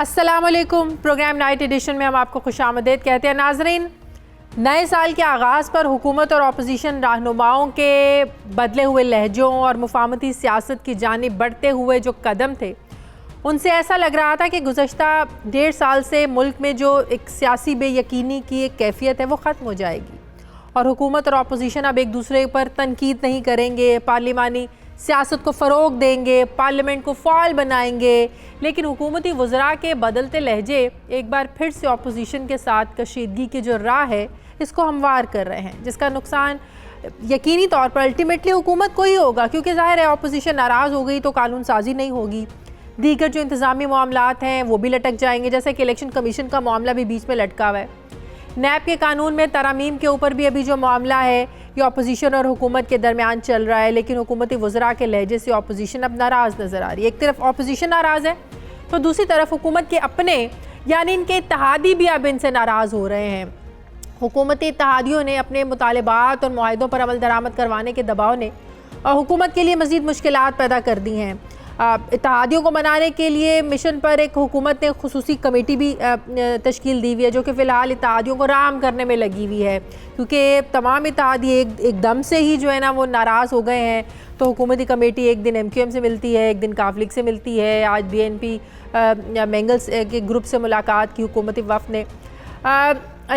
अस्सलामुअलैकुम। Programme night addition में हम आपको खुशामदीद कहते हैं। नाजरीन, नए साल के आगाज़ पर हुकूमत और अपोजिशन रहनुमाओं के बदले हुए लहजों और मुफाहमती सियासत की जानिब बढ़ते हुए जो कदम थे, उनसे ऐसा लग रहा था कि गुज़श्ता 1.5 साल से मुल्क में जो एक सियासी बेयकीनी की एक कैफियत है वो ख़त्म हो जाएगी और हुकूमत और अपोजिशन अब एक दूसरे पर तनकीद नहीं करेंगे, पार्लिमानी सियासत को फ़रोग देंगे, पार्लियामेंट को फ़ाल बनाएंगे। लेकिन हुकूमती वज़रा के बदलते लहजे एक बार फिर से अपोजिशन के साथ कशीदगी की जो राह है इसको हमवार कर रहे हैं, जिसका नुकसान यकीनी तौर पर अल्टीमेटली हुकूमत को ही होगा, क्योंकि ज़ाहिर है अपोजिशन नाराज़ हो गई तो कानून साजी नहीं होगी, दीगर जो इंतज़ामी मामलात हैं वो भी लटक जाएंगे, जैसे कि इलेक्शन कमीशन का मामला भी बीच में लटका हुआ है। नैब के कानून में तरमीम के ऊपर भी अभी जो मामला है ये अपोजिशन और हुकूमत के दरमियान चल रहा है, लेकिन हुकूमती वज़रा के लहजे से अपोजिशन अब नाराज़ नज़र आ रही है। एक तरफ अपोजिशन नाराज़ है तो दूसरी तरफ हुकूमत के अपने यानी इनके इत्तेहादी भी अब इनसे नाराज़ हो रहे हैं। हुकूमती इत्तेहादियों ने अपने मुतालिबात और मुआहिदों पर अमल दरामद करवाने के दबाव ने हुकूमत के लिए मज़ीद मुश्किलात पैदा कर दी हैं। इत्तेहादियों को मनाने के लिए मिशन पर एक हुकूमत ने खुसूसी कमेटी भी तश्कील दी हुई है, जो कि फ़िलहाल इत्तेहादियों को राम करने में लगी हुई है, क्योंकि तमाम इत्तेहादी एकदम से ही जो है ना वो नाराज़ हो गए हैं। तो हुकूमती कमेटी एक दिन MQM से मिलती है, एक दिन काफ लीग से मिलती है। आज BNP मैंगल्स के ग्रुप से मुलाकात की हुकूमती वफ़द ने।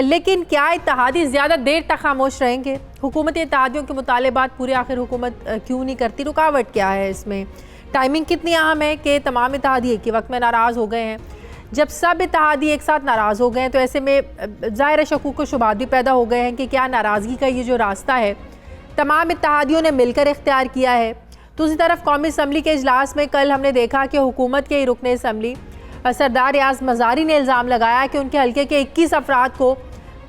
लेकिन क्या इत्तेहादी ज़्यादा देर तक खामोश रहेंगे? हुकूमती इत्तेहादियों के मुतालिबात पूरे आखिर हुकूमत क्यों नहीं करती? रुकावट क्या है इसमें? टाइमिंग कितनी अहम है कि तमाम इत्तेहादी एक ही वक्त में नाराज़ हो गए हैं? जब सब इत्तेहादी एक साथ नाराज़ हो गए हैं तो ऐसे में ज़ाहिर शकूक व शुबात भी पैदा हो गए हैं कि क्या नाराज़गी का ये जो रास्ता है तमाम इत्तेहादियों ने मिलकर इख्तियार किया है। दूसरी तरफ कौमी असम्बली के इजलास में कल हमने देखा कि हुकूमत के रुकन असम्बली सरदार रियाज मज़ारी ने इल्ज़ाम लगाया कि उनके हल्के के 21 अफराद को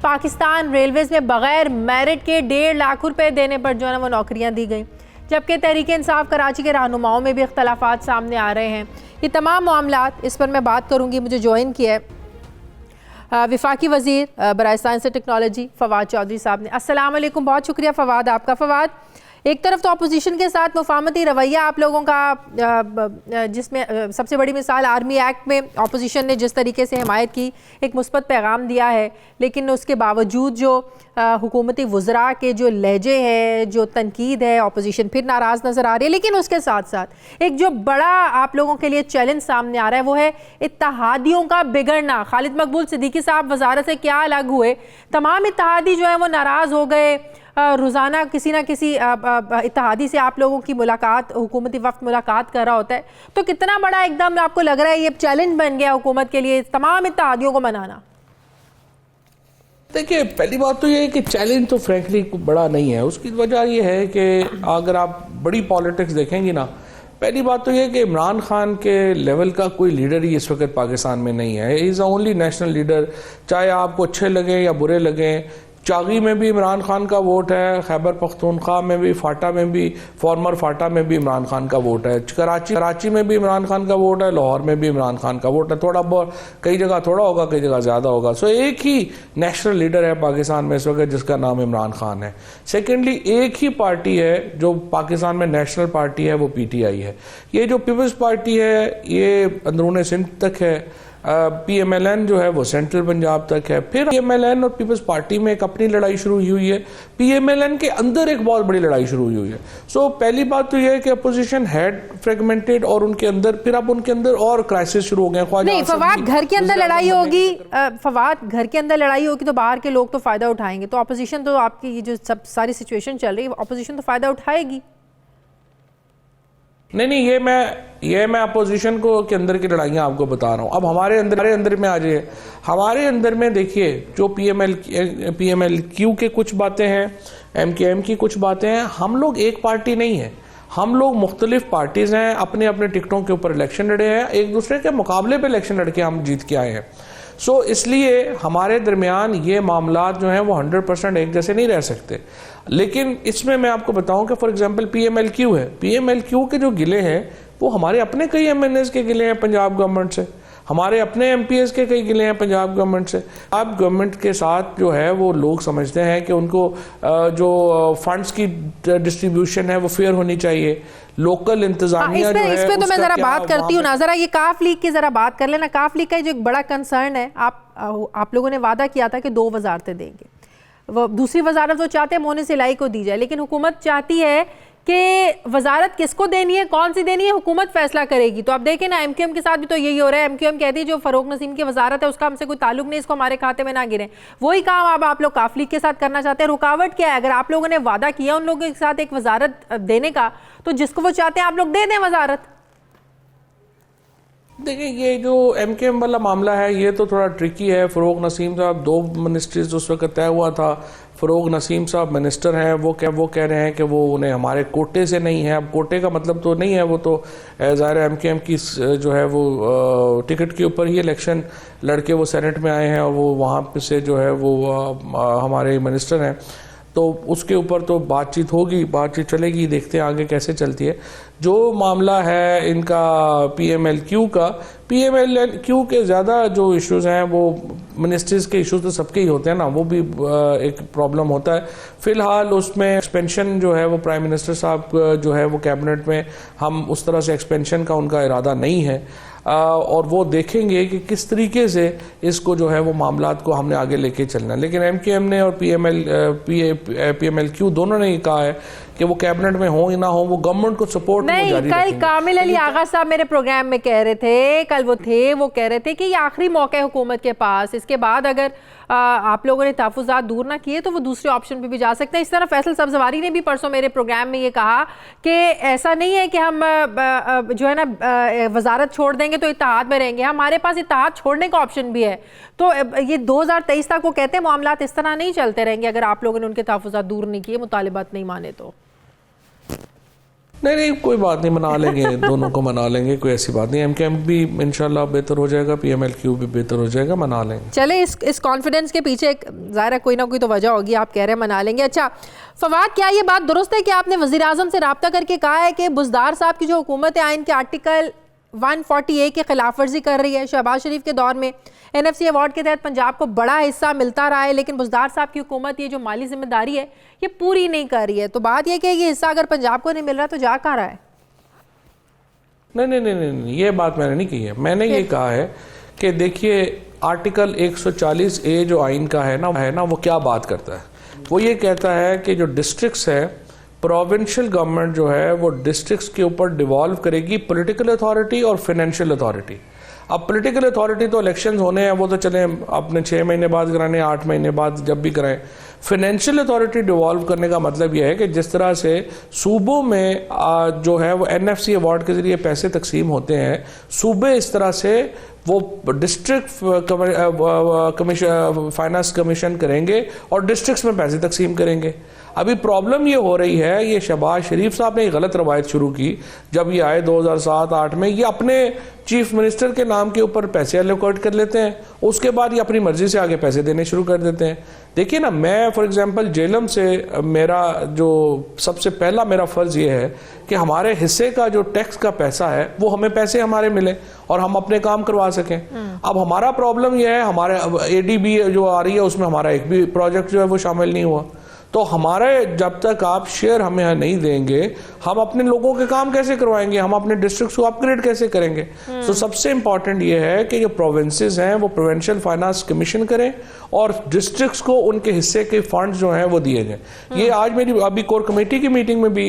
पाकिस्तान रेलवेज़ में बग़ैर मेरिट के 1.5 लाख रुपये देने पर जो है वो नौकरियाँ दी गई, जबकि तहरीक इंसाफ कराची के रहनुमाओं में भी इख्तलाफात सामने आ रहे हैं। ये तमाम मामलात इस पर मैं बात करूँगी। मुझे ज्वाइन किया है वफाकी वज़ीर बराए साइंस टेक्नोलॉजी फवाद चौधरी साहब ने। अस्सलाम वालेकुम, बहुत शुक्रिया फवाद आपका। फवाद, एक तरफ तो अपोजिशन के साथ मुफाहमती रवैया आप लोगों का, जिसमें सबसे बड़ी मिसाल आर्मी एक्ट में अपोजिशन ने जिस तरीके से हिमायत की, एक मुस्बत पैगाम दिया है, लेकिन उसके बावजूद जो हुकूमती वज़रा के जो लहजे हैं, जो तनकीद है, अपोजिशन फिर नाराज़ नज़र आ रही है। लेकिन उसके साथ साथ एक जो बड़ा आप लोगों के लिए चैलेंज सामने आ रहा है वो है इत्तेहादियों का बिगड़ना। खालिद मकबूल सिद्दीकी साहब वजारत से क्या अलग हुए, तमाम इत्तेहादी जो है वो नाराज़ हो गए। रोज़ाना किसी ना किसी इत्तेहादी से आप लोगों की मुलाकात, हुकूमती वफ़द मुलाकात कर रहा होता है, तो कितना बड़ा एकदम आपको लग रहा है ये चैलेंज बन गया हुकूमत के लिए तमाम इत्तेहादियों को मनाना? देखिए, पहली बात तो ये है कि चैलेंज तो फ्रैंकली बड़ा नहीं है। उसकी वजह ये है कि अगर आप बड़ी पॉलिटिक्स देखेंगे ना, पहली बात तो ये है कि इमरान खान के लेवल का कोई लीडर ही इस वक्त पाकिस्तान में नहीं है। He is the only national leader, चाहे आपको अच्छे लगें या बुरे लगें। चागी में भी इमरान खान का वोट है, खैबर पख्तूनख्वा में भी, फाटा में भी, फॉर्मर फाटा में भी इमरान खान का वोट है, कराची में भी इमरान खान का वोट है, लाहौर में भी इमरान खान का वोट है। थोड़ा बहुत कई जगह थोड़ा होगा, कई जगह ज़्यादा होगा। सो एक ही नेशनल लीडर है पाकिस्तान में इस वक्त जिसका नाम इमरान खान है। सेकेंडली, एक ही पार्टी है जो पाकिस्तान में नेशनल पार्टी है, वो PTI है। ये जो पीपल्स पार्टी है ये अंदरून सिंध तक है, PMLN जो है वो सेंट्रल पंजाब तक है। फिर PMLN और पीपल्स पार्टी में एक अपनी लड़ाई शुरू हुई है, PMLN के अंदर एक बहुत बड़ी लड़ाई शुरू हुई है। सो पहली बात तो ये है कि अपोजिशन हैड फ्रेगमेंटेड और उनके अंदर फिर अब उनके अंदर और क्राइसिस शुरू हो गए। नहीं फवाद, घर के अंदर लड़ाई होगी, फवाद घर के अंदर लड़ाई होगी तो बाहर के लोग तो फायदा उठाएंगे, तो अपोजिशन तो आपकी ये जो सब सारी सिचुएशन चल रही है अपोजिशन तो फायदा उठाएगी। नहीं, ये मैं अपोजिशन को के अंदर की लड़ाइयाँ आपको बता रहा हूँ। अब हमारे अंदर में आ जाइए। हमारे अंदर में देखिए, जो PMLQ के कुछ बातें हैं, MKM की कुछ बातें हैं। हम लोग एक पार्टी नहीं है, हम लोग मुख्तलिफ पार्टीज हैं, अपने अपने टिकटों के ऊपर इलेक्शन लड़े हैं, एक दूसरे के मुकाबले पे इलेक्शन लड़के हम जीत के आए हैं। सो इसलिए हमारे दरमियान ये मामलात जो हैं वो 100% एक जैसे नहीं रह सकते। लेकिन इसमें मैं आपको बताऊं कि फॉर एग्जांपल PMLQ है, PMLQ के जो गिले हैं वो हमारे अपने कई MNAs के गिले हैं पंजाब गवर्नमेंट से। हमारे अपने एमपीएस के कई गिले हैं पंजाब गवर्नमेंट से। आप गवर्नमेंट के साथ जो है वो लोग समझते हैं कि उनको जो फंड्स की डिस्ट्रीब्यूशन है वो फेयर होनी चाहिए, लोकल इंतजामिया जो है। इस पे तो मैं जरा बात करती हूँ ना, जरा ये काफ लीग की जरा बात कर लेना। काफ लीग का जो एक बड़ा कंसर्न है, आप लोगों ने वादा किया था कि 2 वजारतें देंगे, वो दूसरी वजारत वो चाहते हैं मोहन सिलाई को दी जाए, लेकिन हुकूमत चाहती है कि वजारत किसको देनी है, कौन सी देनी है, हुकूमत फैसला करेगी। तो आप देखें ना, एमक्यूएम के साथ भी तो यही हो रहा है। एमक्यूएम कहती है जो फरोग नसीम की वजारत है उसका हमसे कोई ताल्लुक नहीं, इसको हमारे खाते में ना गिरे। वही काम अब आप लोग काफ लीग के साथ करना चाहते हैं। रुकावट क्या है? अगर आप लोगों ने वादा किया उन लोगों के साथ एक वजारत देने का, तो जिसको वो चाहते हैं आप लोग दे दें वजारत। देखिए, ये जो एमकेएम वाला मामला है ये तो थोड़ा ट्रिकी है। फरोग नसीम साहब 2 मिनिस्ट्रीज उस वक्त तय हुआ था। फरोग नसीम साहब मिनिस्टर हैं, वो कह रहे हैं कि वो उन्हें हमारे कोटे से नहीं है। अब कोटे का मतलब तो नहीं है, वो तो ज़ाहिर एमकेएम की जो है वो टिकट के ऊपर ही इलेक्शन लड़के वो सेनेट में आए हैं और वो वहाँ पे से जो है वो हमारे मिनिस्टर हैं, तो उसके ऊपर तो बातचीत होगी, बातचीत चलेगी, देखते हैं आगे कैसे चलती है। जो मामला है इनका पीएमएलक्यू का, पीएमएलक्यू के ज़्यादा जो इश्यूज़ हैं वो मिनिस्ट्रीज़ के इश्यूज़ तो सबके ही होते हैं ना, वो भी एक प्रॉब्लम होता है। फ़िलहाल उसमें एक्सपेंशन जो है वो प्राइम मिनिस्टर साहब जो है वो कैबिनेट में हम उस तरह से एक्सपेंशन का उनका इरादा नहीं है, और वो देखेंगे कि किस तरीके से इसको जो है वो मामलात को हमने आगे लेके चलना है। लेकिन एमकेएम ने और पीएमएलक्यू दोनों ने ये कहा है कि वो कैबिनेट में हो या ना हो, वो गवर्नमेंट को सपोर्ट नहीं। कल कामिल अली आगा साहब मेरे प्रोग्राम में कह रहे थे, कल वो कह रहे थे कि ये आखिरी मौका है हुकूमत के पास, इसके बाद अगर आप लोगों ने तहफ़्फ़ुज़ात दूर ना किए तो वो दूसरे ऑप्शन पे भी जा सकते हैं। इस तरह फैसल सब्ज़वारी ने भी परसों मेरे प्रोग्राम में ये कहा कि ऐसा नहीं है कि हम जो है ना वजारत छोड़ देंगे तो इत्तेहाद में रहेंगे, हमारे पास इत्तेहाद छोड़ने का ऑप्शन भी है। तो ये 2023 तक वो कहते हैं मामलात इस तरह नहीं चलते रहेंगे अगर आप लोगों ने उनके तहफ़्फ़ुज़ात दूर नहीं किए, मुतालिबात नहीं माने तो। नहीं, कोई बात नहीं, मना लेंगे, दोनों को मना लेंगे, कोई ऐसी बात नहीं। एमकेएम भी इंशाल्लाह बेहतर हो जाएगा, पीएमएलक्यू भी बेहतर हो जाएगा, मना लेंगे। चले, इस कॉन्फिडेंस के पीछे ज़ाहिर कोई ना कोई तो वजह होगी, आप कह रहे हैं मना लेंगे। अच्छा फवाद, क्या ये बात दुरुस्त है कि आपने वज़ीर आज़म से रब्ता करके कहा है कि बुज़दार साहब की जो हुकूमत है आइन के आर्टिकल 140A की खिलाफ वर्जी कर रही है? शहबाज शरीफ के दौर में NFC अवार्ड के तहत पंजाब को बड़ा हिस्सा मिलता रहा है, लेकिन बुज़दार साहब की हुकूमत ये जो माली जिम्मेदारी है ये पूरी नहीं कर रही है। तो बात यह कि ये हिस्सा अगर पंजाब को नहीं मिल रहा तो जा कहाँ रहा है? नहीं, ये बात मैंने नहीं की है। मैंने ये कहा है कि देखिए आर्टिकल 140A जो आइन का है ना वो क्या बात करता है? वो ये कहता है कि जो डिस्ट्रिक्ट्स है, प्रोविंशियल गवर्नमेंट जो है वो डिस्ट्रिक्ट्स के ऊपर डिवॉल्व करेगी पॉलिटिकल अथॉरिटी और फाइनेंशियल अथॉरिटी। अब पॉलिटिकल अथॉरिटी तो इलेक्शंस होने हैं, वो तो चले अपने 6 महीने बाद कराने, 8 महीने बाद जब भी कराएं। फाइनेंशियल अथॉरिटी डिवॉल्व करने का मतलब यह है कि जिस तरह से सूबों में जो है वो NFC अवार्ड के जरिए पैसे तकसीम होते हैं, सूबे इस तरह से वो डिस्ट्रिक्ट फाइनेंस कमीशन करेंगे और डिस्ट्रिक्ट्स में पैसे तकसीम करेंगे। अभी प्रॉब्लम ये हो रही है, ये शहबाज शरीफ साहब ने एक गलत रवायत शुरू की जब ये आए 2007-8 में। ये अपने चीफ मिनिस्टर के नाम के ऊपर पैसे एलोकेट कर लेते हैं, उसके बाद ये अपनी मर्जी से आगे पैसे देने शुरू कर देते हैं। देखिए ना, मैं फॉर एग्जांपल जेलम से मेरा जो सबसे पहला मेरा फ़र्ज़ ये है कि हमारे हिस्से का जो टैक्स का पैसा है वो हमें पैसे हमारे मिले और हम अपने काम करवा सकें। अब हमारा प्रॉब्लम ये है, हमारे ADB जो आ रही है उसमें हमारा एक भी प्रोजेक्ट जो है वो शामिल नहीं हुआ। तो हमारे जब तक आप शेयर हमें नहीं देंगे, हम अपने लोगों के काम कैसे करवाएंगे, हम अपने डिस्ट्रिक्ट्स को अपग्रेड कैसे करेंगे? तो सबसे इंपॉर्टेंट ये है कि जो प्रोविंसेस हैं वो प्रोविंशियल फाइनेंस कमीशन करें और डिस्ट्रिक्ट्स को उनके हिस्से के फंड्स जो हैं वो दिए जाएं। ये आज मेरी अभी कोर कमेटी की मीटिंग में भी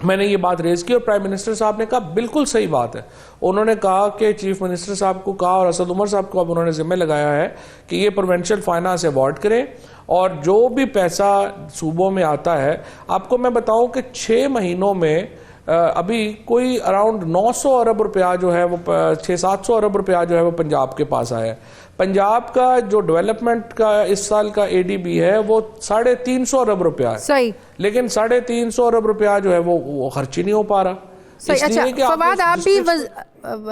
मैंने ये बात रेज की और प्राइम मिनिस्टर साहब ने कहा बिल्कुल सही बात है। उन्होंने कहा कि चीफ मिनिस्टर साहब को कहा और असद उमर साहब को अब उन्होंने जिम्मे लगाया है कि ये प्रोविंशियल फाइनेंस अवार्ड करें और जो भी पैसा सूबों में आता है, आपको मैं बताऊं कि 6 महीनों में अभी कोई अराउंड 900 अरब रुपया जो है वो 600-700 अरब रुपया जो है वो पंजाब के पास आया है। पंजाब का जो डेवलपमेंट का इस साल का ADB है वो 350 अरब रुपया है। सही। लेकिन 350 अरब रुपया जो है वो खर्च ही नहीं हो पा रहा। सही। अच्छा फवाद, आप भी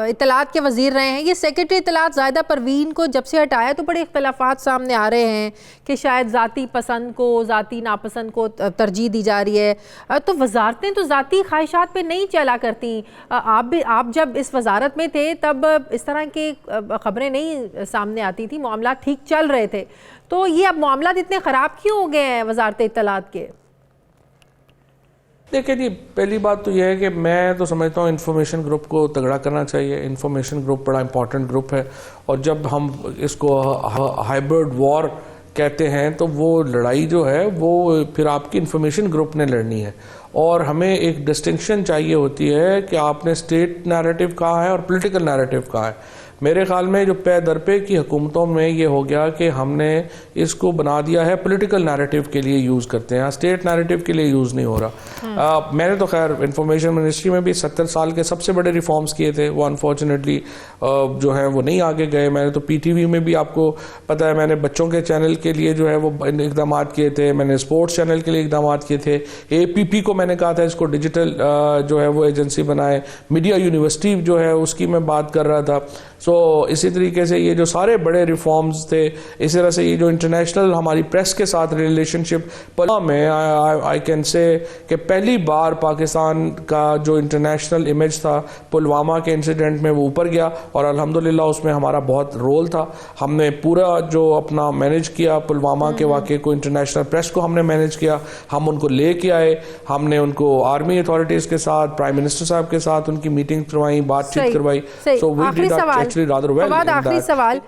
इत्तलात के वजीर रहे हैं, ये सेक्रेटरी इत्तलात ज़ाहिदा परवीन को जब से हटाया तो बड़े इख्तलाफात सामने आ रहे हैं कि शायद ज़ाती पसंद को ज़ाती नापसंद को तरजीह दी जा रही है। तो वजारतें तो ज़ाती ख्वाहिशात पे नहीं चला करती। आप जब इस वजारत में थे तब इस तरह की खबरें नहीं सामने आती थी, मामला ठीक चल रहे थे। तो ये अब मामला इतने ख़राब क्यों हो गए हैं वजारत इत्तलात के? देखिए जी, पहली बात तो यह है कि मैं तो समझता हूँ इन्फॉर्मेशन ग्रुप को तगड़ा करना चाहिए। इन्फॉर्मेशन ग्रुप बड़ा इंपॉर्टेंट ग्रुप है, और जब हम इसको हाइब्रिड वॉर कहते हैं तो वो लड़ाई जो है वो फिर आपकी इन्फॉर्मेशन ग्रुप ने लड़नी है, और हमें एक डिस्टिंक्शन चाहिए होती है कि आपने स्टेट नैरेटिव कहा है और पॉलिटिकल नैरेटिव कहा है। मेरे ख्याल में जो पे दर पे की हुकूमतों में ये हो गया कि हमने इसको बना दिया है पॉलिटिकल नैरेटिव के लिए यूज़ करते हैं, स्टेट नैरेटिव के लिए यूज़ नहीं हो रहा। मैंने तो खैर इंफॉर्मेशन मिनिस्ट्री में भी 70 साल के सबसे बड़े रिफॉर्म्स किए थे, वो अनफॉर्चुनेटली जो है वो नहीं आगे गए। मैंने तो पीटीवी में भी, आपको पता है, मैंने बच्चों के चैनल के लिए जो है वो इकदाम किए थे, मैंने स्पोर्ट्स चैनल के लिए इकदाम किए थे, APP को मैंने कहा था इसको डिजिटल जो है वो एजेंसी बनाए, मीडिया यूनिवर्सिटी जो है उसकी मैं बात कर रहा था। सो इसी तरीके से ये जो सारे बड़े रिफॉर्म्स थे, इसी तरह से ये जो इंटरनेशनल हमारी प्रेस के साथ रिलेशनशिप में, आई कैन से कि पहली बार पाकिस्तान का जो इंटरनेशनल इमेज था पुलवामा के इंसिडेंट में वो ऊपर गया, और अल्हम्दुलिल्लाह उसमें हमारा बहुत रोल था। हमने पूरा जो अपना मैनेज किया पुलवामा के वाक़े को, इंटरनेशनल प्रेस को हमने मैनेज किया, हम उनको लेके आए, हमने उनको आर्मी अथॉरिटीज़ के साथ, प्राइम मिनिस्टर साहब के साथ उनकी मीटिंग करवाई, बातचीत करवाई। So we did actually rather well. आखिरी सवाल,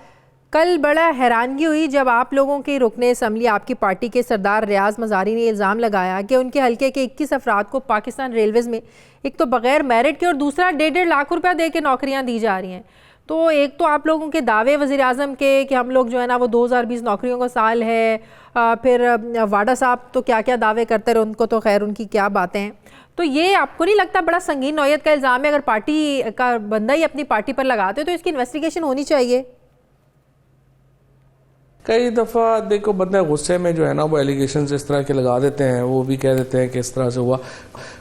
कल बड़ा हैरानगी हुई जब आप लोगों के रुकने असम्बली आपकी पार्टी के सरदार रियाज मज़ारी ने इल्ज़ाम लगाया कि उनके हल्के के 21 अफराद को पाकिस्तान रेलवेज़ में एक तो बगैर मेरिट के और दूसरा 1.5 लाख रुपया दे के नौकरियाँ दी जा रही हैं। तो एक तो आप लोगों के दावे वज़ीर आज़म के कि हम लोग जो है ना वो 2020 नौकरियों का साल है, फिर वाडा साहब तो क्या क्या दावे करते रहे, उनको तो खैर उनकी क्या बातें हैं। तो ये आपको नहीं लगता बड़ा संगीन नौयत का इल्ज़ाम है? अगर पार्टी का बंदा ही अपनी पार्टी पर लगाते तो इसकी इन्वेस्टिगेशन होनी चाहिए। कई दफ़ा देखो बंदे गुस्से में जो है ना वो एलिगेशन इस तरह के लगा देते हैं, वो भी कह देते हैं कि इस तरह से हुआ,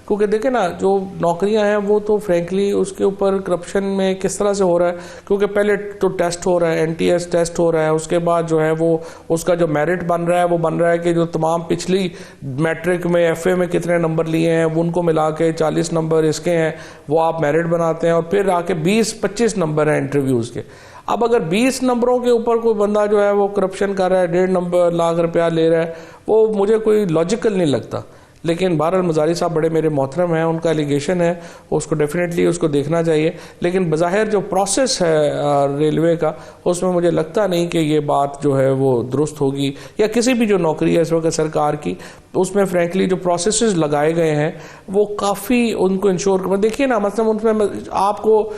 क्योंकि देखें ना जो नौकरियां हैं वो तो फ्रेंकली उसके ऊपर करप्शन में किस तरह से हो रहा है, क्योंकि पहले तो टेस्ट हो रहा है, NTS टेस्ट हो रहा है, उसके बाद जो है वो उसका जो मेरिट बन रहा है वो बन रहा है कि जो तमाम पिछली मैट्रिक में FA में कितने नंबर लिए हैं उनको मिला के 40 नंबर इसके हैं, वो आप मेरिट बनाते हैं, और फिर आके 20-25 नंबर हैं इंटरव्यूज़ के। अब अगर 20 नंबरों के ऊपर कोई बंदा जो है वो करप्शन कर रहा है, 1.5 लाख रुपया ले रहा है, वो मुझे कोई लॉजिकल नहीं लगता। लेकिन बहरहाल मज़ारी साहब बड़े मेरे मोहतरम हैं, उनका एलिगेशन है, उसको डेफिनेटली उसको देखना चाहिए, लेकिन बज़ाहिर जो प्रोसेस है रेलवे का उसमें मुझे लगता नहीं कि ये बात जो है वो दुरुस्त होगी, या किसी भी जो नौकरी है इस वक्त सरकार की उसमें फ्रैंकली जो प्रोसेसेस लगाए गए हैं वो काफ़ी उनको इंश्योर कर। देखिए ना, मतलब उसमें आपको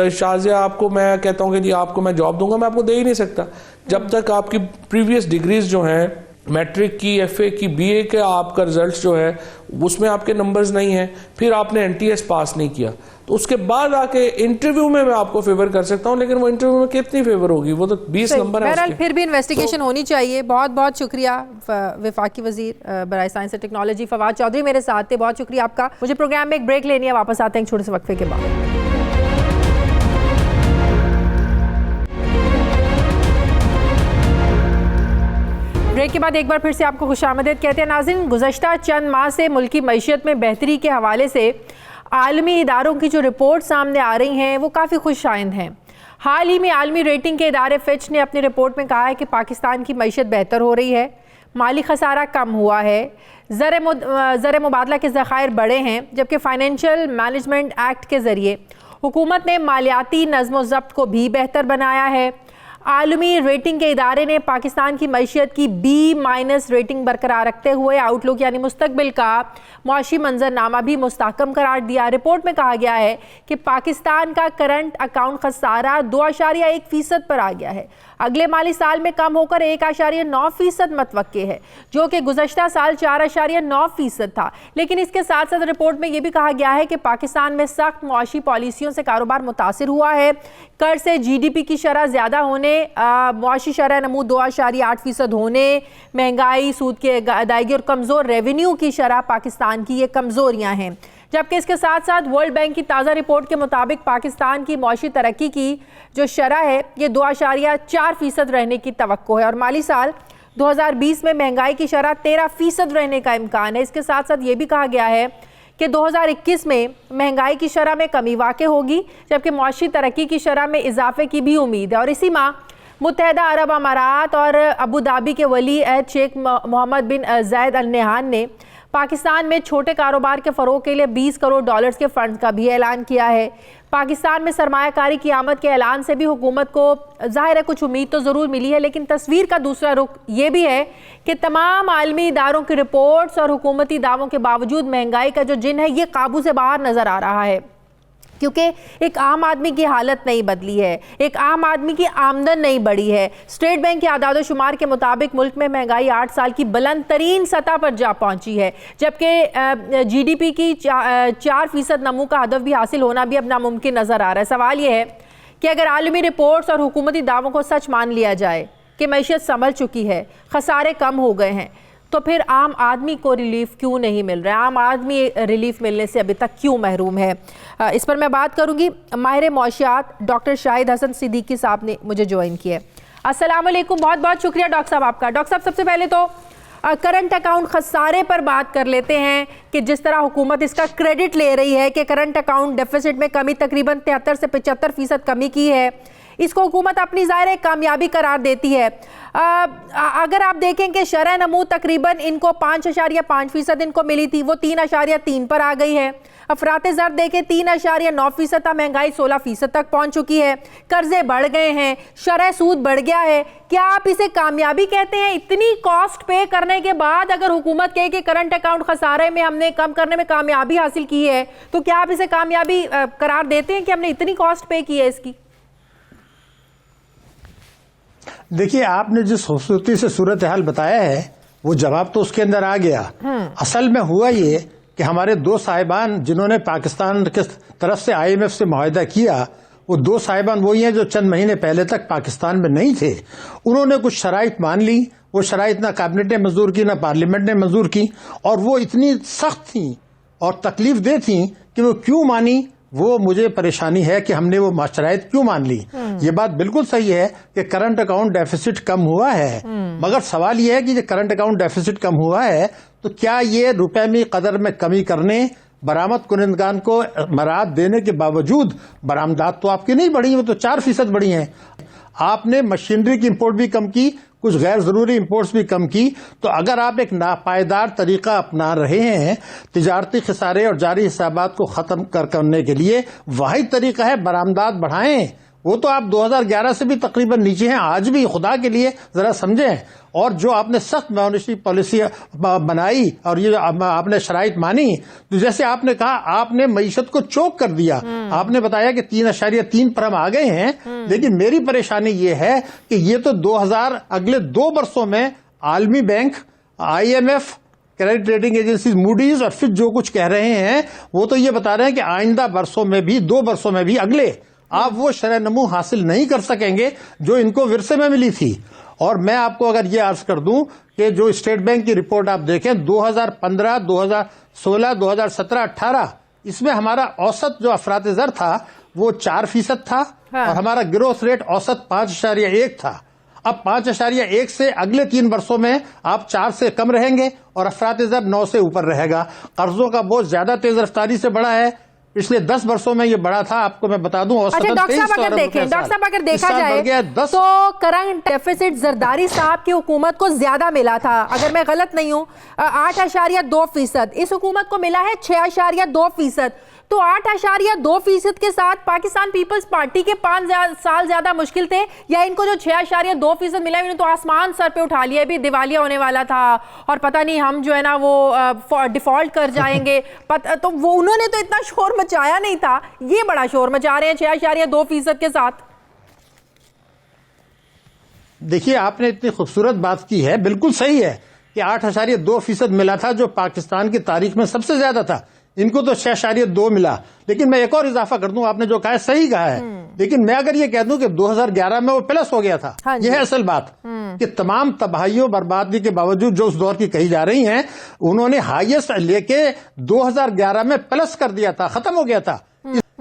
शाजिया, आपको मैं कहता हूँ कि जी आपको मैं जॉब दूंगा, मैं आपको दे ही नहीं सकता जब तक आपकी प्रीवियस डिग्रीज जो हैं मैट्रिक की, FA की, BA के आपका रिजल्ट जो है उसमें आपके नंबर्स नहीं हैं, फिर आपने NTS पास नहीं किया, तो उसके बाद आके इंटरव्यू में मैं आपको फेवर कर सकता हूं, लेकिन वो इंटरव्यू में कितनी फेवर होगी, वो तो 20 नंबर है उसके। फिर भी इन्वेस्टिगेशन होनी चाहिए। बहुत बहुत शुक्रिया वफाकी वजीर बराए साइंस और टेक्नोलॉजी फवाद चौधरी मेरे साथ थे, बहुत शुक्रिया आपका। मुझे प्रोग्राम में एक ब्रेक लेनी है, वापस आते हैं छोटे से वक्फे के बाद। ब्रेक के बाद एक बार फिर से आपको खुशामदीद कहते हैं नाज़रीन। गुज़श्ता चंद माह से मुल्की मईशत में बेहतरी के हवाले से आलमी इदारों की जो रिपोर्ट सामने आ रही हैं वो काफ़ी खुशाइंद हैं। हाल ही में आलमी रेटिंग के इदारे फिच ने अपनी रिपोर्ट में कहा है कि पाकिस्तान की मईशत बेहतर हो रही है, माली खसारा कम हुआ है, ज़र मुबादला के ज़खायर बढ़े हैं, जबकि फाइनेंशियल मैनेजमेंट एक्ट के ज़रिए हुकूमत ने मालियाती नज़्म व ज़ब्त को भी बेहतर बनाया है। आलमी रेटिंग के इदारे ने पाकिस्तान की मईशत की B- रेटिंग बरकरार रखते हुए आउटलुक यानी मुस्तकबिल का मुआशी मंजरनामा भी मुस्तहकम करार दिया। रिपोर्ट में कहा गया है कि पाकिस्तान का करंट अकाउंट खसारा 2.1% पर आ गया है, अगले माली साल में कम होकर 1.9% मतवक्के है, जो कि गुज़श्ता साल 4.9% था। लेकिन इसके साथ साथ रिपोर्ट में यह भी कहा गया है कि पाकिस्तान में सख्त मुआशी पॉलिसियों से कारोबार मुतासिर हुआ है, कर से GDP की शरह ज़्यादा होने, मुआशी शरह नमू 2.8% होने, महंगाई, सूद की अदायगी और कमज़ोर रेवेन्यू की शरह पाकिस्तान की ये कमज़ोरियाँ हैं। जबकि इसके साथ साथ वर्ल्ड बैंक की ताज़ा रिपोर्ट के मुताबिक पाकिस्तान की मौशी तरक्की की जो शरह है ये 2.4% रहने की तवक्को है और माली साल 2020 में महंगाई की शरह 13% रहने का इम्कान है। इसके साथ साथ ये भी कहा गया है कि 2021 में महंगाई की शरह में कमी वाक़ होगी, जबकि मौशी तरक्की की शरह में इजाफे की भी उम्मीद है। और इसी माह मुत्तहदा अरब अमारात और अबू धाबी के वली अहद शेख मोहम्मद बिन जायद अल नहयान ने पाकिस्तान में छोटे कारोबार के फ़रोग के लिए $20 करोड़ के फ़ंड का भी ऐलान किया है। पाकिस्तान में सरमायाकारी की आमद के ऐलान से भी हुकूमत को ज़ाहिर है कुछ उम्मीद तो ज़रूर मिली है, लेकिन तस्वीर का दूसरा रुख ये भी है कि तमाम आलमी इदारों की रिपोर्ट्स और हुकूमती दावों के बावजूद महंगाई का जो जिन है ये काबू से बाहर नज़र आ रहा है, क्योंकि एक आम आदमी की हालत नहीं बदली है, एक आम आदमी की आमदन नहीं बढ़ी है। स्टेट बैंक के आदाद शुमार के मुताबिक मुल्क में महंगाई 8 साल की बुलंद तरीन सतह पर जा पहुंची है, जबकि GDP की 4% नमू का हदफ भी हासिल होना भी अब नामुमकिन नज़र आ रहा है। सवाल यह है कि अगर आलमी रिपोर्ट्स और हुकूमती दावों को सच मान लिया जाए कि मैशियत संभल चुकी है, खसारे कम हो गए हैं, तो फिर आम आदमी को रिलीफ क्यों नहीं मिल रहा है? आम आदमी रिलीफ मिलने से अभी तक क्यों महरूम है? इस पर मैं बात करूंगी। माहिर मौशियात डॉक्टर शाहिद हसन सिद्दीकी साहब ने मुझे ज्वाइन किया है। अस्सलाम वालेकुम, बहुत बहुत शुक्रिया डॉक्टर साहब आपका। डॉक्टर साहब, सबसे पहले तो करंट अकाउंट खसारे पर बात कर लेते हैं कि जिस तरह हुकूमत इसका क्रेडिट ले रही है कि करंट अकाउंट डेफिसिट में कमी तकरीबन 73 से 75% कमी की है, इसको हुकूमत अपनी ज़ाहिर कामयाबी करार देती है। अगर आप देखें कि शरह नमू तकरीबन इनको 5.5% इनको मिली थी, वो 3.3 पर आ गई है। अफराते ज़र देखें 3.9% था, महंगाई 16% तक पहुंच चुकी है। कर्जे बढ़ गए हैं, शरह सूद बढ़ गया है। क्या आप इसे कामयाबी कहते हैं? इतनी कॉस्ट पे करने के बाद अगर हुकूमत कहे कि करंट अकाउंट खसारे में हमने कम करने में कामयाबी हासिल की है, तो क्या आप इसे कामयाबी करार देते हैं कि हमने इतनी कॉस्ट पे की है इसकी? देखिए, आपने जिस खूबसूरती से सूरत हाल बताया है वो जवाब तो उसके अंदर आ गया। असल में हुआ ये कि हमारे दो साहिबान जिन्होंने पाकिस्तान के तरफ से IMF से मुआहदा किया, वो दो साहिबान वही हैं जो चंद महीने पहले तक पाकिस्तान में नहीं थे। उन्होंने कुछ शराइत मान ली, वो शराइत ना कैबिनेट ने मंजूर की ना पार्लियामेंट ने मंजूर की, और वो इतनी सख्त थी और तकलीफ दे थी कि वो क्यों मानी, वो मुझे परेशानी है कि हमने वो शराइत क्यों मान ली। ये बात बिल्कुल सही है कि करंट अकाउंट डेफिसिट कम हुआ है, मगर सवाल ये है कि जो करंट अकाउंट डेफिसिट कम हुआ है तो क्या ये रुपए में कदर में कमी करने, बरामद कुनिंदगान को मराहत देने के बावजूद बरामदात तो आपकी नहीं बढ़ी, वो तो 4% बढ़ी हैं। आपने मशीनरी की इंपोर्ट भी कम की, कुछ गैर जरूरी इंपोर्ट्स भी कम की। तो अगर आप एक नापायदार तरीका अपना रहे हैं तिजारती खसारे और जारी हिसाबात को खत्म करने के लिए, वही तरीका है बरामदात बढ़ाएं। वो तो आप 2011 से भी तकरीबन नीचे हैं, आज भी खुदा के लिए जरा समझें। और जो आपने सख्त मॉनेटरी पॉलिसी बनाई और ये आपने शराइत मानी, तो जैसे आपने कहा आपने मईशत को चोक कर दिया। आपने बताया कि 3.3 पर हम आ गए हैं, लेकिन मेरी परेशानी ये है कि ये तो 2000 अगले 2 वर्षों में आलमी bank, IMF, credit rating agency Moody's और फिर जो कुछ कह रहे हैं वो तो ये बता रहे हैं कि आइंदा वर्षों में भी, 2 वर्षों में भी अगले, आप वो शरह नमू हासिल नहीं कर सकेंगे जो इनको विरसे में मिली थी। और मैं आपको अगर ये अर्ज कर दूं कि जो स्टेट बैंक की रिपोर्ट आप देखें 2015, 2016, 2017, 18, इसमें हमारा औसत जो अफराते ज़र था वो 4% था। हाँ। और हमारा ग्रोथ रेट औसत 5.1 था। अब 5.1 से अगले 3 वर्षों में आप 4 से कम रहेंगे और अफराते ज़र 9 से ऊपर रहेगा। कर्जों का बोझ ज्यादा तेज रफ्तारी से बढ़ा है, पिछले 10 वर्षों में ये बड़ा था, आपको मैं बता दूं। अच्छा डॉक्टर साहब, अगर देखा जाए तो करंट डेफिसिट जरदारी साहब की हुकूमत को ज्यादा मिला था, अगर मैं गलत नहीं हूं 8.2%, इस हुकूमत को मिला है 6.2%। तो 8.2% के साथ पाकिस्तान पीपल्स पार्टी के 5 साल ज्यादा मुश्किल थे, या इनको जो 6.2% मिला इन्होंने तो आसमान सर पे उठा लिया, भी दिवालिया होने वाला था और पता नहीं हम जो है ना वो डिफॉल्ट कर जाएंगे। तो वो उन्होंने तो इतना शोर मचाया नहीं था, ये बड़ा शोर मचा रहे हैं 6.2% के साथ। देखिए, आपने इतनी खूबसूरत बात की है, बिल्कुल सही है कि 8.2% मिला था, जो पाकिस्तान की तारीख में सबसे ज्यादा था। इनको तो 6.2 मिला। लेकिन मैं एक और इजाफा कर दूं, आपने जो कहा है सही कहा है, लेकिन मैं अगर ये कह दूं कि 2011 में वो प्लस हो गया था, हाँ यह है असल बात कि तमाम तबाहियों बर्बादी के बावजूद जो उस दौर की कही जा रही हैं, उन्होंने हाईएस्ट लेके 2011 में प्लस कर दिया था, खत्म हो गया था।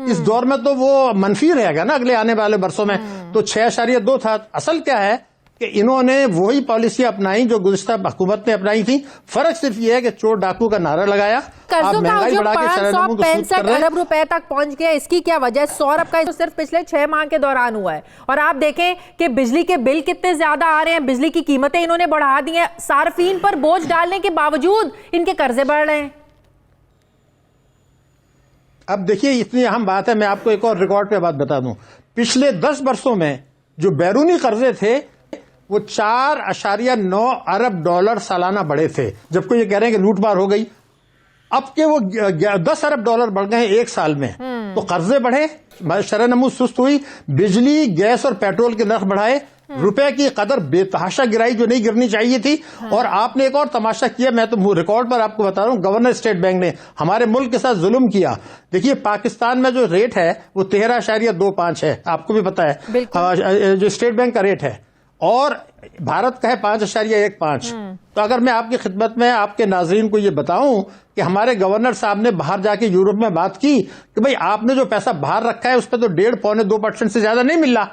इस दौर में तो वो मनफी रहेगा ना अगले आने वाले वर्षों में। तो 6.2 था। असल क्या है कि इन्होंने वही पॉलिसी अपनाई जो गुज़िश्ता हुकूमत ने अपनाई थी। फर्क सिर्फ ये है कि चोर डाकू का नारा लगाया, कर्जों का जो 565 अरब रुपए तक पहुंच गया, इसकी क्या वजह है? सौरभ का तो सिर्फ पिछले 6 माह के दौरान हुआ है। और आप देखें कि बिजली के बिल कितने ज्यादा आ रहे हैं, बिजली की कीमतें इन्होंने बढ़ा दी हैं, सार्फिन पर बोझ डालने के बावजूद इनके कर्जे बढ़ रहे हैं। अब देखिए, इतनी अहम बात है, मैं आपको एक और रिकॉर्ड पे बात बता दूं। पिछले 10 वर्षों में जो बैरूनी कर्जे थे वो 4.9 अरब डॉलर सालाना बढ़े थे, जबकि ये कह रहे हैं कि लूटमार हो गई। अब के वो 10 अरब डॉलर बढ़ गए एक साल में। तो कर्जे बढ़े, शरह-ए-नमूद सुस्त हुई, बिजली गैस और पेट्रोल के नर्ख बढ़ाए, रुपए की कदर बेतहाशा गिराई जो नहीं गिरनी चाहिए थी। और आपने एक और तमाशा किया, मैं तो रिकॉर्ड पर आपको बता रहा हूं, गवर्नर स्टेट बैंक ने हमारे मुल्क के साथ जुल्म किया। देखिए, पाकिस्तान में जो रेट है वो 13.25 है, आपको भी पता है, जो स्टेट बैंक का रेट है, और भारत का है 5.15। तो अगर मैं आपकी खिदमत में आपके नाजरीन को ये बताऊं कि हमारे गवर्नर साहब ने बाहर जाके यूरोप में बात की कि भाई आपने जो पैसा बाहर रखा है उस पर तो 1.5-2% से ज्यादा नहीं मिल रहा,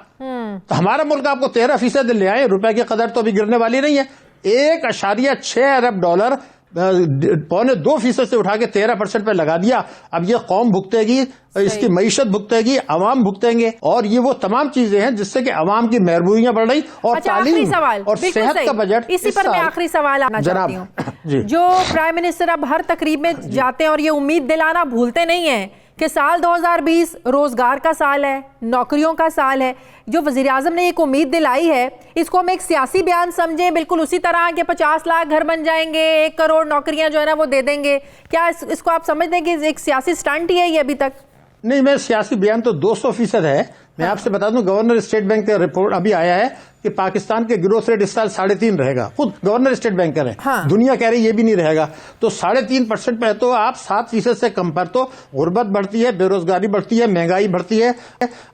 तो हमारा मुल्क आपको 13% ले आए, रुपए की कदर तो अभी गिरने वाली नहीं है। 1.6 अरब डॉलर 1.25% से उठा के 13% पे लगा दिया। अब ये कौम भुगतेगी, इसकी मईशत भुगतेगी, अवाम भुगतेंगे, और ये वो तमाम चीजें हैं जिससे कि अवाम की महरूमियां बढ़ रही। और तालीम और सेहत का बजट, इसी पर मैं आखिरी सवाल आना चाहती हूँ। जो प्राइम मिनिस्टर अब हर तकरीब में जाते हैं और ये उम्मीद दिलाना भूलते नहीं है कि साल 2020 रोजगार का साल है, नौकरियों का साल है। जो वजीर आजम ने एक उम्मीद दिलाई है, इसको हम एक सियासी बयान समझें, बिल्कुल उसी तरह के 50 लाख घर बन जाएंगे, 1 करोड़ नौकरियां जो है ना वो दे देंगे, क्या इसको आप समझते हैं कि एक सियासी स्टंट ही है ये अभी तक? नहीं, मैं सियासी बयान तो 200% है। मैं आपसे बता दूं, गवर्नर स्टेट बैंक का रिपोर्ट अभी आया है कि पाकिस्तान के ग्रोथ रेट इस साल 3.5 रहेगा। खुद गवर्नर स्टेट बैंक कह रहे हैं। हाँ। दुनिया कह रही है ये भी नहीं रहेगा। तो 3.5% पे तो आप 7% से कम पर तो गुर्बत बढ़ती है, बेरोजगारी बढ़ती है, महंगाई बढ़ती है,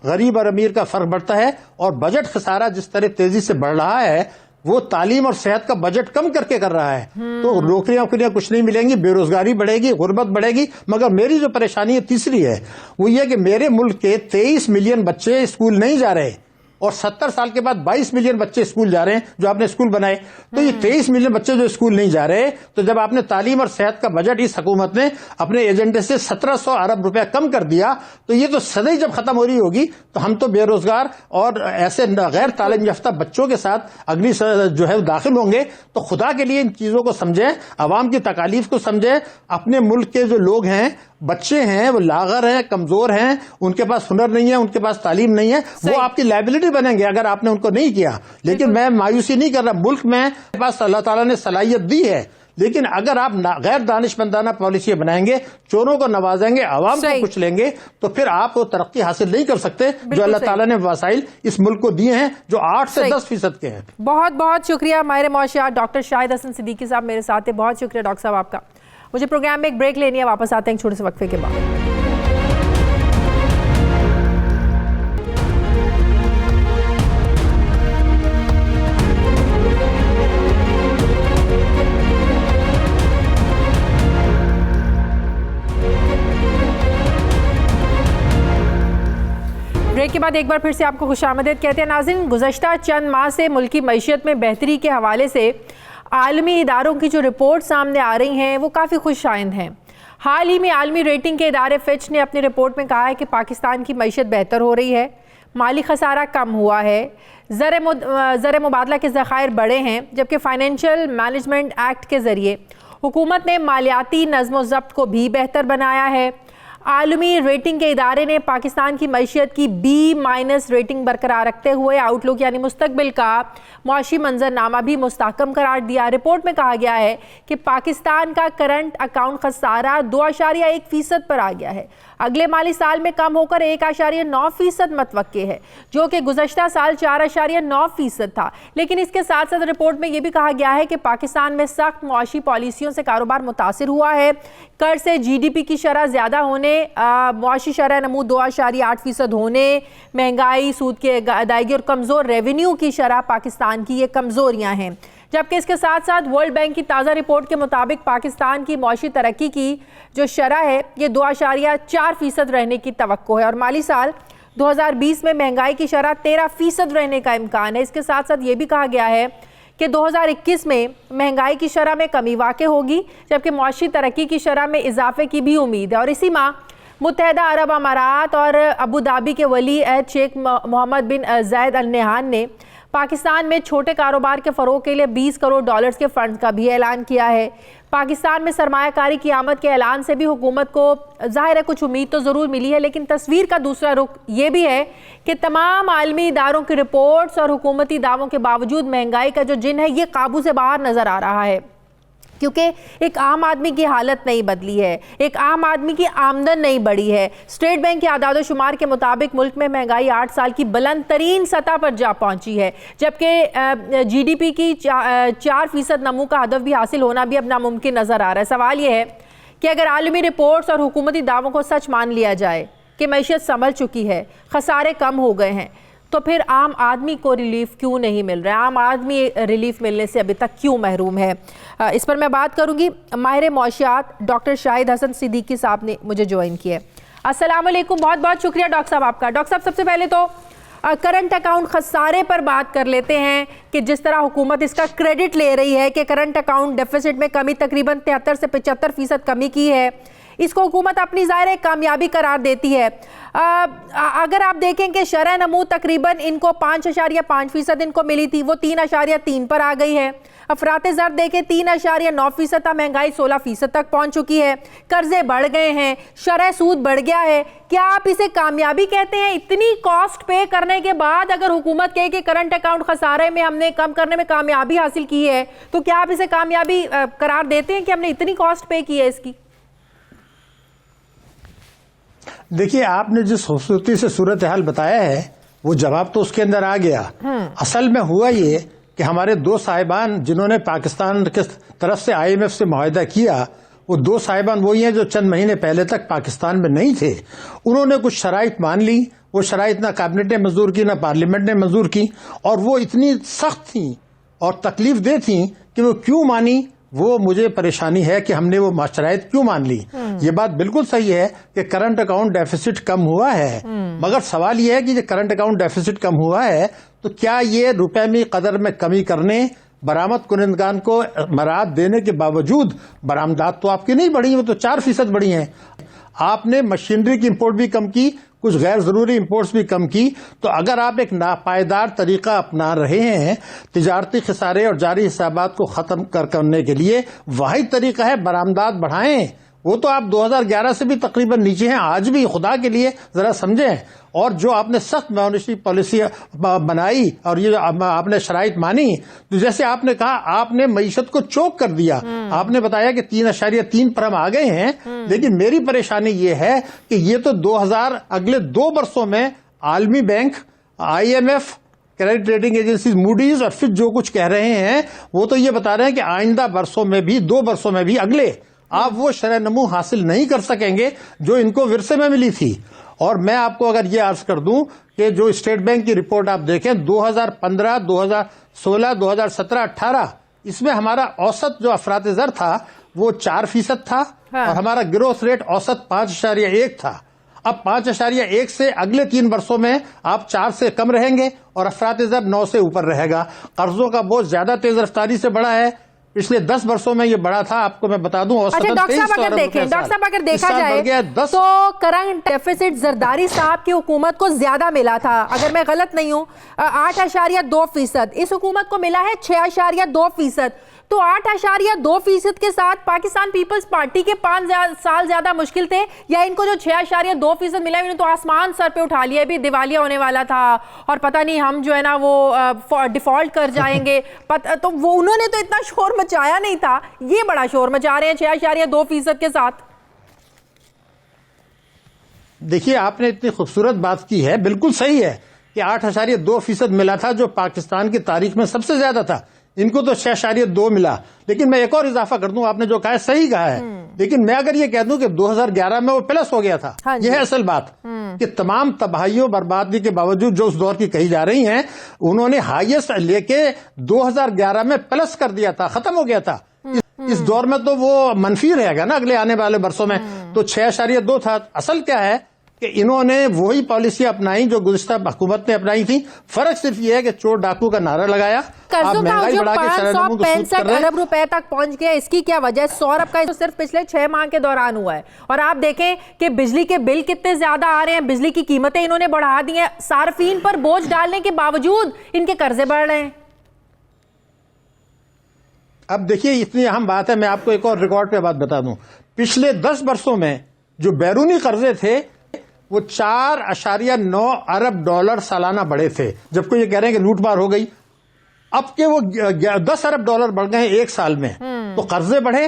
गरीब और अमीर का फर्क बढ़ता है। और बजट खसारा जिस तरह तेजी से बढ़ रहा है, वो तालीम और सेहत का बजट कम करके कर रहा है। तो नौकरियां कुछ नहीं मिलेंगी, बेरोजगारी बढ़ेगी, गुर्बत बढ़ेगी। मगर मेरी जो परेशानी है तीसरी है, वो ये कि मेरे मुल्क के 23 मिलियन बच्चे स्कूल नहीं जा रहे, और 70 साल के बाद 22 मिलियन बच्चे स्कूल जा रहे हैं जो आपने स्कूल बनाए। तो ये 23 मिलियन बच्चे जो स्कूल नहीं जा रहे, तो जब आपने तालीम और सेहत का बजट इस हुकूमत ने अपने एजेंडे से 1700 अरब रुपया कम कर दिया, तो ये तो सदी जब खत्म हो रही होगी तो हम तो बेरोजगार और ऐसे गैर तालीम याफ्ता बच्चों के साथ अगली जो है दाखिल होंगे। तो खुदा के लिए इन चीजों को समझें, अवाम की तकालीफ को समझें। अपने मुल्क के जो लोग हैं, बच्चे हैं, वो लागर हैं, कमजोर हैं, उनके पास हुनर नहीं है, उनके पास तालीम नहीं है, वो आपकी लायबिलिटी बनेंगे अगर आपने उनको नहीं किया। लेकिन मैं मायूसी नहीं कर रहा, मुल्क में पास अल्लाह ताला ने सलाहियत दी है, लेकिन अगर आप गैर दानिशमंदाना पॉलिसी बनाएंगे, चोरों को नवाजेंगे, आवाम को कुछ लेंगे, तो फिर आप वो तरक्की हासिल नहीं कर सकते जो अल्लाह ताला ने वसाइल इस मुल्क को दिए हैं, जो 8 से 10% के हैं। बहुत बहुत शुक्रिया माहिर मौशियात डॉक्टर शाहिद हसन सिद्दीकी साहब मेरे साथ है। बहुत शुक्रिया डॉक्टर साहब आपका। मुझे प्रोग्राम में एक ब्रेक लेनी है, वापस आते हैं एक छोटे से वक्फे के बाद। ब्रेक के बाद एक बार फिर से आपको खुशामदीद कहते हैं। नाज़रीन, गुज़श्ता चंद माह से मुल्की मईशत में बेहतरी के हवाले से आलमी इदारों की जो रिपोर्ट सामने आ रही हैं वो काफ़ी खुशाइंद हैं। हाल ही में आलमी रेटिंग के इदारे फिच ने अपनी रिपोर्ट में कहा है कि पाकिस्तान की मईशत बेहतर हो रही है, माली खसारा कम हुआ है, ज़र मुबादला के ज़खायर बढ़े हैं, जबकि फाइनेंशियल मैनेजमेंट एक्ट के ज़रिए हुकूमत ने मालियाती नज़्म व ज़ब्त को भी बेहतर बनाया है। आलमी रेटिंग के इदारे ने पाकिस्तान की मईशत की B- रेटिंग बरकरार रखते हुए आउटलुक यानी मुस्तकबिल का मुआशी मंजरनामा भी मुस्तहकम करार दिया। रिपोर्ट में कहा गया है कि पाकिस्तान का करंट अकाउंट खसारा 2.1% पर आ गया है। अगले माली साल में कम होकर 1.9% मतवक्के है, जो कि गुज़श्ता साल 4.9% था। लेकिन इसके साथ साथ रिपोर्ट में यह भी कहा गया है कि पाकिस्तान में सख्त मुआशी पॉलिसियों से कारोबार मुतासिर हुआ है। कर से GDP की शरह ज़्यादा होने, मुआशी शरह नमू 2.8% होने, महंगाई, सूद की अदायगी और कमज़ोर रेवेन्यू की शरह पाकिस्तान की ये कमज़ोरियाँ हैं। जबकि इसके साथ साथ वर्ल्ड बैंक की ताज़ा रिपोर्ट के मुताबिक पाकिस्तान की मौशी तरक्की की जो शरह है ये 2.4% रहने की तवक्को है और माली साल 2020 में महंगाई की शरह 13% रहने का इम्कान है। इसके साथ साथ ये भी कहा गया है कि 2021 में महंगाई की शरह में कमी वाक़ई होगी, जबकि मौशी तरक्की की शरह में इजाफे की भी उम्मीद है। और इसी माह मुत्तहदा अरब अमारात और अबू धाबी के वली अहद शेख मोहम्मद बिन जायद अल नहयान ने पाकिस्तान में छोटे कारोबार के फ़रोग के लिए $20 करोड़ के फ़ंड का भी ऐलान किया है। पाकिस्तान में सरमायाकारी की आमद के ऐलान से भी हुकूमत को ज़ाहिर है कुछ उम्मीद तो ज़रूर मिली है, लेकिन तस्वीर का दूसरा रुख ये भी है कि तमाम आलमी इदारों की रिपोर्ट्स और हुकूमती दावों के बावजूद महंगाई का जो जिन है ये काबू से बाहर नज़र आ रहा है, क्योंकि एक आम आदमी की हालत नहीं बदली है, एक आम आदमी की आमदन नहीं बढ़ी है। स्टेट बैंक के आदाद शुमार के मुताबिक मुल्क में महंगाई 8 साल की बुलंद तरीन सतह पर जा पहुंची है, जबकि GDP की 4% नमू का हदफ भी हासिल होना भी अब नामुमकिन नज़र आ रहा है। सवाल यह है कि अगर आलमी रिपोर्ट्स और हुकूमती दावों को सच मान लिया जाए कि मईशत संभल चुकी है, खसारे कम हो गए हैं, तो फिर आम आदमी को रिलीफ क्यों नहीं मिल रहा है? आम आदमी रिलीफ मिलने से अभी तक क्यों महरूम है? इस पर मैं बात करूंगी। माहिर मौशियात डॉक्टर शाहिद हसन सिद्दीकी साहब ने मुझे ज्वाइन किया। अस्सलाम वालेकुम, बहुत बहुत शुक्रिया डॉक्टर साहब आपका। डॉक्टर साहब, सबसे पहले तो करंट अकाउंट खसारे पर बात कर लेते हैं कि जिस तरह हुकूमत इसका क्रेडिट ले रही है कि करंट अकाउंट डेफिसिट में कमी तकरीबन 73 से 75% कमी की है, इसको हुकूमत अपनी ज़ाहिर कामयाबी करार देती है। अगर आप देखें कि शरह नमू तकरीबन इनको 5.5% इनको मिली थी, वो 3.3 पर आ गई है। अफरात ज़र देखें 3.9% था, महंगाई 16% तक पहुंच चुकी है, कर्जे बढ़ गए हैं, शरह सूद बढ़ गया है। क्या आप इसे कामयाबी कहते हैं? इतनी कॉस्ट पे करने के बाद अगर हुकूमत कहे कि करंट अकाउंट खसारे में हमने कम करने में कामयाबी हासिल की है, तो क्या आप इसे कामयाबी करार देते हैं कि हमने इतनी कॉस्ट पे की है इसकी? देखिए, आपने जिस खूबसूरती से सूरत हाल बताया है वो जवाब तो उसके अंदर आ गया। असल में हुआ ये कि हमारे दो साहिबान जिन्होंने पाकिस्तान के तरफ से IMF से मुआहदा किया, वो दो साहिबान वही हैं जो चंद महीने पहले तक पाकिस्तान में नहीं थे। उन्होंने कुछ शराइत मान ली, वो शराइत ना कैबिनेट ने मंजूर की ना पार्लियामेंट ने मंजूर की, और वो इतनी सख्त थी और तकलीफ दे थी कि वो क्यों मानी, वो मुझे परेशानी है कि हमने वो शराइत क्यों मान ली। ये बात बिल्कुल सही है कि करंट अकाउंट डेफिसिट कम हुआ है, मगर सवाल ये है कि करंट अकाउंट डेफिसिट कम हुआ है तो क्या ये रुपए में कदर में कमी करने, बरामद कुनंदगान को मराहत देने के बावजूद बरामदात तो आपकी नहीं बढ़ी, वो तो 4% बढ़ी हैं। आपने मशीनरी की इंपोर्ट भी कम की, कुछ गैर जरूरी इंपोर्ट्स भी कम की। तो अगर आप एक नापायदार तरीका अपना रहे हैं तिजारती खसारे और जारी हिसाबात को खत्म करने के लिए, वाहिद तरीका है बरामदात बढ़ाएं। वो तो आप 2011 से भी तकरीबन नीचे हैं, आज भी खुदा के लिए जरा समझें। और जो आपने सख्त मॉनेटरी पॉलिसी बनाई और ये आपने शराइत मानी, तो जैसे आपने कहा आपने मईशत को चोक कर दिया। आपने बताया कि 3.3 पर हम आ गए हैं, लेकिन मेरी परेशानी ये है कि ये तो 2000 अगले 2 वर्षों में आलमी bank, IMF, credit rating agency Moody's और फिर जो कुछ कह रहे हैं वो तो ये बता रहे हैं कि आइंदा वर्षों में भी, 2 वर्षों में भी अगले, आप वो शरह नमू हासिल नहीं कर सकेंगे जो इनको विरसे में मिली थी। और मैं आपको अगर ये अर्ज कर दूं कि जो स्टेट बैंक की रिपोर्ट आप देखें 2015, 2016, 2017, 18 इसमें हमारा औसत जो अफरात ज़र था वो 4% था। हाँ। और हमारा ग्रोथ रेट औसत 5.1 था। अब 5.1 से अगले 3 वर्षों में आप 4 से कम रहेंगे और अफरात ज़र 9 से ऊपर रहेगा। कर्जों का बोझ ज्यादा तेज रफ्तारी से बढ़ा है, पिछले 10 वर्षों में ये बढ़ा था, आपको मैं बता दूं। अच्छा डॉक्टर साहब, अगर देखा जाए तो करंट डेफिसिट जरदारी साहब की हुकूमत को ज्यादा मिला था, अगर मैं गलत नहीं हूं 8.2%, इस हुकूमत को मिला है 6.2%। तो 8.2% के साथ पाकिस्तान पीपल्स पार्टी के 5 साल ज्यादा मुश्किल थे, या इनको जो 6.2% मिला इन्होंने तो आसमान सर पे उठा लिया, भी दिवालिया होने वाला था और पता नहीं हम जो है ना वो डिफॉल्ट कर जाएंगे। तो वो उन्होंने तो इतना शोर मचाया नहीं था, ये बड़ा शोर मचा रहे हैं 6.2% के साथ। देखिए, आपने इतनी खूबसूरत बात की है, बिल्कुल सही है कि 8.2% मिला था, जो पाकिस्तान की तारीख में सबसे ज्यादा था। इनको तो 6.2 मिला। लेकिन मैं एक और इजाफा कर दूं, आपने जो कहा है सही कहा है, लेकिन मैं अगर ये कह दूं कि 2011 में वो प्लस हो गया था, हाँ, यह है असल बात कि तमाम तबाहियों बर्बादी के बावजूद जो उस दौर की कही जा रही हैं, उन्होंने हाईएस्ट लेके 2011 में प्लस कर दिया था, खत्म हो गया था। इस दौर में तो वो मनफी रहेगा ना अगले आने वाले वर्षों में। तो 6.2 था। असल क्या है कि इन्होंने वही पॉलिसी अपनाई जो गुज़िश्ता हुकूमत ने अपनाई थी। फर्क सिर्फ ये है कि चोर डाकू का नारा लगाया, आप महंगाई बढ़ा के 565 अरब रुपए तक पहुंच गया। इसकी क्या वजह है? सौरभ का तो सिर्फ पिछले 6 माह के दौरान हुआ है। और आप देखें कि बिजली के बिल कितने ज्यादा आ रहे हैं, बिजली की कीमतें इन्होंने बढ़ा दी हैं, सार्फिन पर बोझ डालने के बावजूद इनके कर्जे बढ़ रहे हैं। अब देखिए, इतनी अहम बात है, मैं आपको एक और रिकॉर्ड पे बात बता दूं। पिछले 10 वर्षों में जो बैरूनी कर्जे थे वो 4.9 अरब डॉलर सालाना बढ़े थे, जबकि ये कह रहे हैं कि लूटमार हो गई। अब के वो 10 अरब डॉलर बढ़ गए एक साल में। तो कर्जे बढ़े,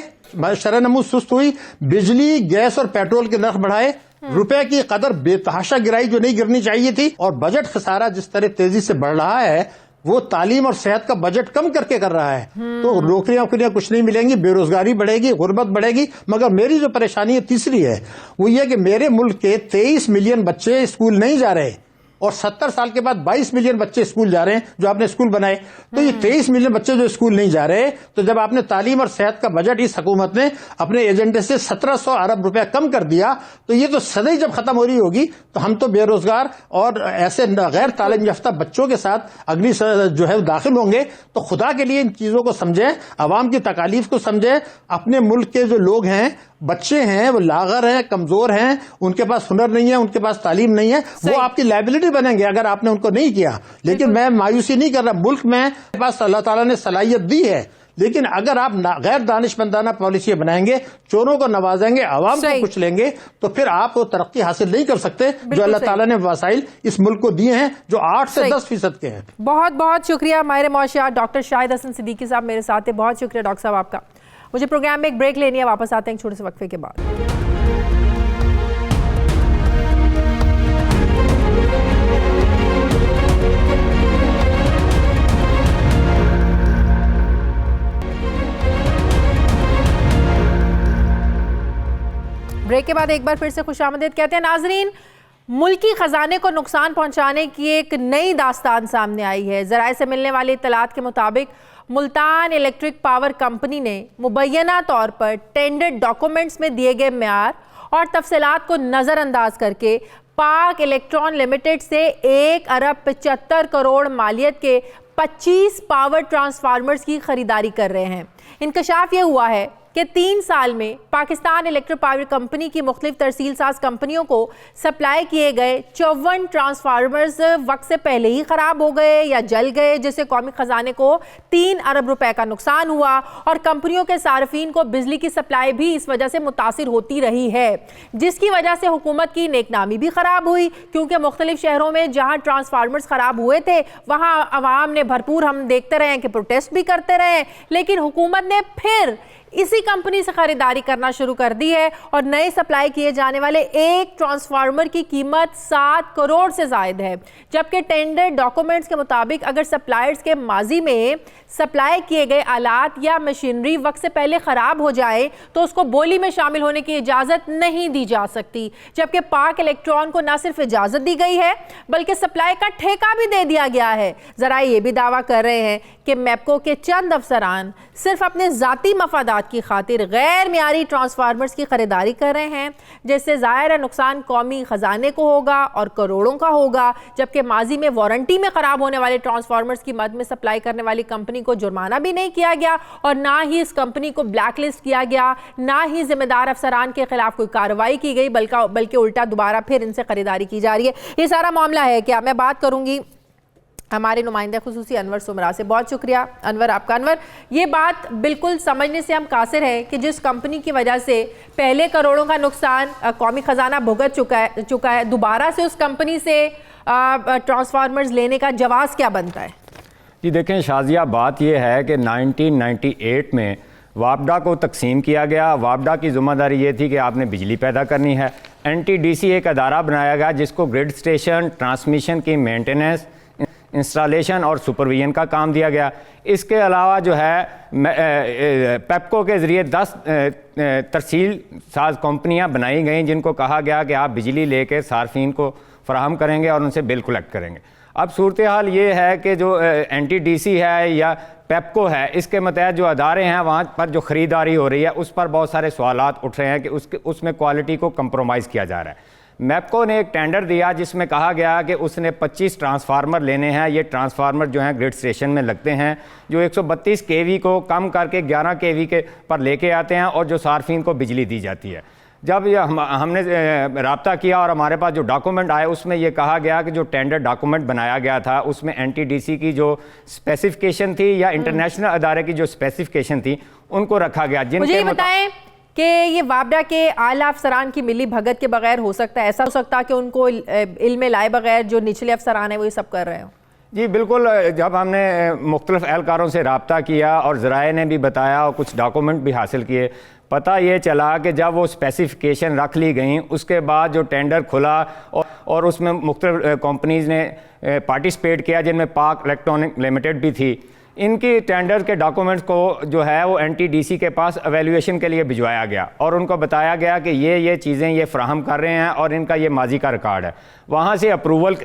शरह-ए-नमूद सुस्त हुई, बिजली, गैस और पेट्रोल के नर्ख बढ़ाए, रुपए की कदर बेतहाशा गिराई जो नहीं गिरनी चाहिए थी, और बजट खसारा जिस तरह तेजी से बढ़ रहा है, वो तालीम और सेहत का बजट कम करके कर रहा है। तो नौकरियां कुछ नहीं मिलेंगी, बेरोजगारी बढ़ेगी, गुर्बत बढ़ेगी। मगर मेरी जो परेशानी है तीसरी है, वो ये कि मेरे मुल्क के 23 मिलियन बच्चे स्कूल नहीं जा रहे, और 70 साल के बाद 22 मिलियन बच्चे स्कूल जा रहे हैं जो आपने स्कूल बनाए। तो ये 23 मिलियन बच्चे जो स्कूल नहीं जा रहे, तो जब आपने तालीम और सेहत का बजट इस हुकूमत ने अपने एजेंडे से 1700 अरब रुपया कम कर दिया, तो ये तो सदी जब खत्म हो रही होगी तो हम तो बेरोजगार और ऐसे गैर तालीम याफ्ता बच्चों के साथ अगली जो है दाखिल होंगे। तो खुदा के लिए इन चीजों को समझें, अवाम की तकालीफ को समझें। अपने मुल्क के जो लोग हैं, बच्चे हैं, वो लागर हैं, कमजोर हैं, उनके पास हुनर नहीं है, उनके पास तालीम नहीं है, वो आपकी लायबिलिटी बनेंगे अगर आपने उनको नहीं किया। लेकिन मैं मायूसी नहीं कर रहा, मुल्क में पास अल्लाह ताला ने सलाहियत दी है, लेकिन अगर आप गैर दानिशमंदाना पॉलिसी बनाएंगे, चोरों को नवाजेंगे, आवाम को कुछ लेंगे, तो फिर आप वो तरक्की हासिल नहीं कर सकते जो अल्लाह ताला ने वसाइल इस मुल्क को दिए हैं, जो 8 से 10% के हैं। बहुत बहुत शुक्रिया माहिर मौशियात डॉक्टर शाहिद हसन सिद्दीकी साहब मेरे साथ थे। बहुत शुक्रिया डॉक्टर साहब आपका। मुझे प्रोग्राम में एक ब्रेक लेनी है, वापस आते हैं एक छोटे से वक्फे के बाद। ब्रेक के बाद एक बार फिर से खुशामदीद कहते हैं नाजरीन। मुल्की खजाने को नुकसान पहुंचाने की एक नई दास्तान सामने आई है। ज़राए से मिलने वाली इत्तलात के मुताबिक मुल्तान इलेक्ट्रिक पावर कंपनी ने मुबैना तौर पर टेंडर डॉक्यूमेंट्स में दिए गए म्यार और तफसीलात को नज़रअंदाज करके पाक इलेक्ट्रॉन लिमिटेड से 1 अरब 75 करोड़ मालियत के 25 पावर ट्रांसफार्मर्स की खरीदारी कर रहे हैं। इंकशाफ ये हुआ है कि 3 साल में पाकिस्तान इलेक्ट्रिक पावर कंपनी की मुख्तलिफ तरसील साज कंपनियों को सप्लाई किए गए 54 ट्रांसफार्मर्स वक्त से पहले ही खराब हो गए या जल गए, जिससे कौमी खजाने को 3 अरब रुपए का नुकसान हुआ और कंपनियों के सार्फिन को बिजली की सप्लाई भी इस वजह से मुतासिर होती रही है, जिसकी वजह से हुकूमत की नेकनामी भी खराब हुई। क्योंकि मुख्तलिफ शहरों में जहाँ ट्रांसफार्मर्स खराब हुए थे वहाँ अवाम ने भरपूर, हम देखते रहे कि प्रोटेस्ट भी करते रहे, लेकिन हुकूमत ने फिर इसी कंपनी से खरीदारी करना शुरू कर दी है और नए सप्लाई किए जाने वाले एक ट्रांसफार्मर की कीमत 7 करोड़ से ज़ायद है। जबकि टेंडर डॉक्यूमेंट्स के मुताबिक अगर सप्लायर्स के माजी में सप्लाई किए गए आलात या मशीनरी वक्त से पहले ख़राब हो जाए तो उसको बोली में शामिल होने की इजाज़त नहीं दी जा सकती। जबकि पाक इलेक्ट्रॉन को न सिर्फ इजाज़त दी गई है बल्कि सप्लाई का ठेका भी दे दिया गया है। ज़रा ये भी दावा कर रहे हैं कि मैपको के चंद अफसरान सिर्फ अपने ज़ाती मफादात की खातिर गैर मियारी ट्रांसफार्मर्स की खरीदारी कर रहे हैं, जिससे ज़ाहिर नुकसान कौमी खजाने को होगा और करोड़ों का होगा। जबकि माजी में वारंटी में ख़राब होने वाले ट्रांसफार्मर्स की मद में सप्लाई करने वाली कंपनी को जुर्माना भी नहीं किया गया और ना ही इस कंपनी को ब्लैक लिस्ट किया गया, ना ही जिम्मेदार अफसरान के खिलाफ कोई कार्रवाई की गई, बल्कि उल्टा दोबारा फिर इनसे खरीदारी की जा रही है। ये सारा मामला है क्या, मैं बात करूंगी हमारे नुमाइंदे खुसूसी अनवर सुमरा से। बहुत शुक्रिया अनवर आपका। अनवर, ये बात बिल्कुल समझने से हम कासिर है कि जिस कंपनी की वजह से पहले करोड़ों का नुकसान कौमी खजाना भुगत चुका है, दोबारा से उस कंपनी से ट्रांसफार्मर्स लेने का जवाब क्या बनता है? जी देखें शाजिया, बात यह है कि 1998 में वापडा को तकसीम किया गया। वापडा की ज़िम्मेदारी ये थी कि आपने बिजली पैदा करनी है। NTDC एक अदारा बनाया गया जिसको ग्रिड स्टेशन, ट्रांसमिशन की मेंटेनेंस, इंस्टॉलेशन और सुपरविजन का काम दिया गया। इसके अलावा जो है पेप्को के ज़रिए 10 तरसील साज कंपनियां बनाई गई जिनको कहा गया कि आप बिजली लेकर सार्फिन को फराहम करेंगे और उनसे बिल कलेक्ट करेंगे। अब सूरत हाल ये है कि जो NTDC है या पेप्को है, इसके मतहत जो अदारे हैं वहाँ पर जो ख़रीदारी हो रही है उस पर बहुत सारे सवालात उठ रहे हैं कि उसमें क्वालिटी को कंप्रोमाइज़ किया जा रहा है। मैप्को ने एक टेंडर दिया जिसमें कहा गया कि उसने 25 ट्रांसफार्मर लेने हैं। ये ट्रांसफार्मर जो हैं ग्रिड स्टेशन में लगते हैं, जो 132 kV को कम करके 11 kV के पर लेके आते हैं और जो सार्फिन को बिजली दी जाती है। जब ये हमने रब्ता किया और हमारे पास जो डॉक्यूमेंट आए उसमें ये कहा गया कि जो टेंडर डॉक्यूमेंट बनाया गया था उसमें NTDC की जो स्पेसिफिकेशन थी या इंटरनेशनल अदारे की जो स्पेसिफिकेशन थी उनको रखा गया। मुझे ये बताएं कि ये वापडा के आला अफसरान की मिली भगत के बगैर हो सकता है? ऐसा हो सकता है कि उनको इल्म लाए बगैर जो निचले अफसरान हैं वो ये सब कर रहे हो? जी बिल्कुल। जब हमने मुख्तलिफ एहलकारों से रब्ता किया और ज़राए ने भी बताया और कुछ डॉक्यूमेंट भी हासिल किए, पता ये चला कि जब वो स्पेसिफिकेशन रख ली गई उसके बाद जो टेंडर खुला और उसमें मुख्तलिफ कंपनीज़ ने पार्टिसिपेट किया जिनमें पाक इलेक्ट्रॉनिक लिमिटेड भी थी। इनकी टेंडर के डॉक्यूमेंट्स को जो है वो NTDC के पास एवेल्यूएशन के लिए भिजवाया गया और उनको बताया गया कि ये चीज़ें ये फ्राहम कर रहे हैं और इनका ये माजी का रिकॉर्ड है। वहाँ से अप्रूवल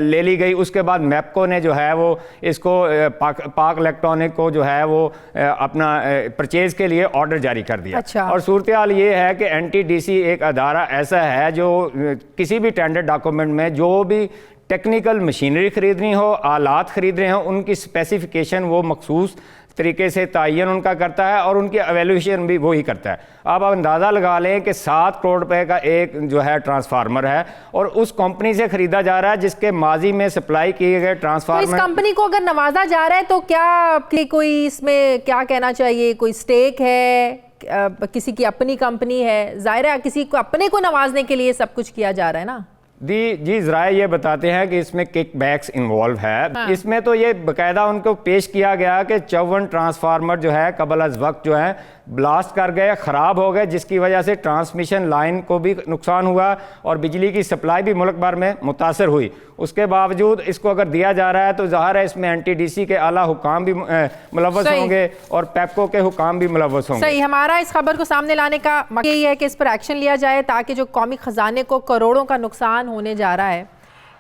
ले ली गई। उसके बाद मैप्को ने जो है वो इसको पाक इलेक्ट्रॉनिक को जो है वो अपना परचेज़ के लिए ऑर्डर जारी कर दिया। अच्छा। और सूरत हाल ये है कि NTDC एक अदारा ऐसा है जो किसी भी टेंडर डॉक्यूमेंट में जो भी टेक्निकल मशीनरी ख़रीदनी हो, आलात ख़रीदने हो, उनकी स्पेसिफिकेशन वो मखसूस तरीके से तयन उनका करता है और उनकी एवेल्यूएशन भी वही करता है। अब आप अंदाज़ा लगा लें कि 7 करोड़ रुपए का एक जो है ट्रांसफार्मर है और उस कंपनी से ख़रीदा जा रहा है जिसके माजी में सप्लाई किए गए ट्रांसफार्मर। तो इस कंपनी को अगर नवाजा जा रहा है तो क्या कोई इसमें क्या कहना चाहिए, कोई स्टेक है, किसी की अपनी कंपनी है? ज़ाहिर है किसी को अपने को नवाजने के लिए सब कुछ किया जा रहा है ना? जी ज़राए ये बताते हैं कि इसमें किक बैक्स इन्वॉल्व है। हाँ। इसमें तो ये बाकायदा उनको पेश किया गया कि 54 ट्रांसफार्मर जो है कबल अज़ वक्त जो है ब्लास्ट कर गए, ख़राब हो गए, जिसकी वजह से ट्रांसमिशन लाइन को भी नुकसान हुआ और बिजली की सप्लाई भी मुल्क भर में मुतासर हुई। उसके बावजूद इसको अगर दिया जा रहा है तो ज़ाहिर है इसमें NTDC के आला हुकाम भी मुलव्वस होंगे और पेप्को के हुकाम भी मुलव्वस होंगे। सही। हमारा इस खबर को सामने लाने का मकसद यही है कि इस पर एक्शन लिया जाए ताकि जो कौमी ख़जाने को करोड़ों का नुकसान होने जा रहा है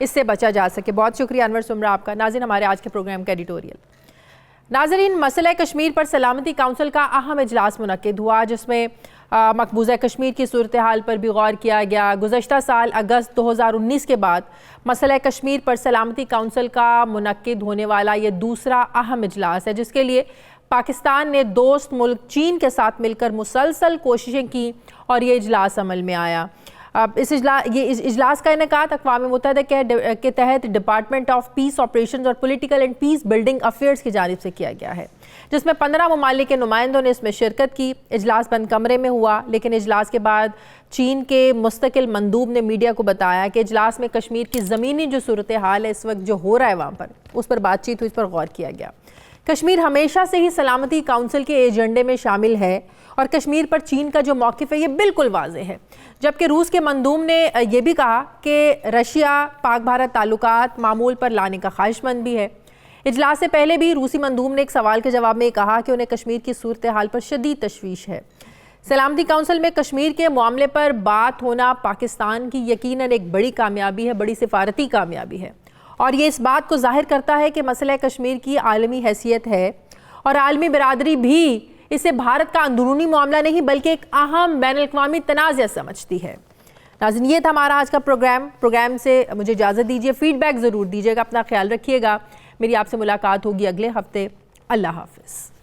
इससे बचा जा सके। बहुत शुक्रिया अनवर सुमरा आपका। नाज़रीन, हमारे आज के प्रोग्राम का एडिटोरियल। नाज़रीन, मसला कश्मीर पर सलामती काउंसिल का अहम इजलास मुनक्किद हुआ जिसमें मकबूजा कश्मीर की सूरत हाल पर भी गौर किया गया। गुज़श्ता साल अगस्त 2019 के बाद मसला कश्मीर पर सलामती काउंसिल का मुनक्किद होने वाला ये दूसरा अहम इजलास है जिसके लिए पाकिस्तान ने दोस्त मुल्क चीन के साथ मिलकर मुसलसल कोशिशें की और ये इजलास अमल में आया। अब इस इजलास का इनेकाद अक़वाम मुत्तहिदा के तहत डिपार्टमेंट ऑफ पीस ऑपरेशंस और political and peace building affairs की जानिब से किया गया है जिसमें 15 ममालिक के नुमाइंदों ने इसमें शिरकत की। इजलास बंद कमरे में हुआ लेकिन इजलास के बाद चीन के मुस्तकिल मंदूब ने मीडिया को बताया कि इजलास में कश्मीर की ज़मीनी जो सूरत हाल है इस वक्त जो हो रहा है वहाँ पर उस पर बातचीत हुई, इस पर गौर किया गया। कश्मीर हमेशा से ही सलामती काउंसिल के एजेंडे में शामिल है और कश्मीर पर चीन का जो मौक़िफ़ है ये बिल्कुल वाज़ेह है। जबकि रूस के मंदूब ने यह भी कहा कि रशिया पाक भारत ताल्लुकात मामूल पर लाने का ख्वाहिशमंद भी है। इजलास से पहले भी रूसी मंदूब ने एक सवाल के जवाब में कहा कि उन्हें कश्मीर की सूरत हाल पर शदीद तशवीश है। सलामती काउंसिल में कश्मीर के मामले पर बात होना पाकिस्तान की यकीनन एक बड़ी कामयाबी है, बड़ी सिफारती कामयाबी है और ये इस बात को जाहिर करता है कि मसला कश्मीर की आलमी हैसियत है और आलमी बिरादरी भी इसे भारत का अंदरूनी मामला नहीं बल्कि एक अहम बैनुल-अक़वामी तनाज़ा समझती है। नाज़रीन, ये था हमारा आज का प्रोग्राम से मुझे इजाज़त दीजिए। फीडबैक ज़रूर दीजिएगा, अपना ख्याल रखिएगा। मेरी आपसे मुलाकात होगी अगले हफ्ते। अल्लाह हाफ़िज़।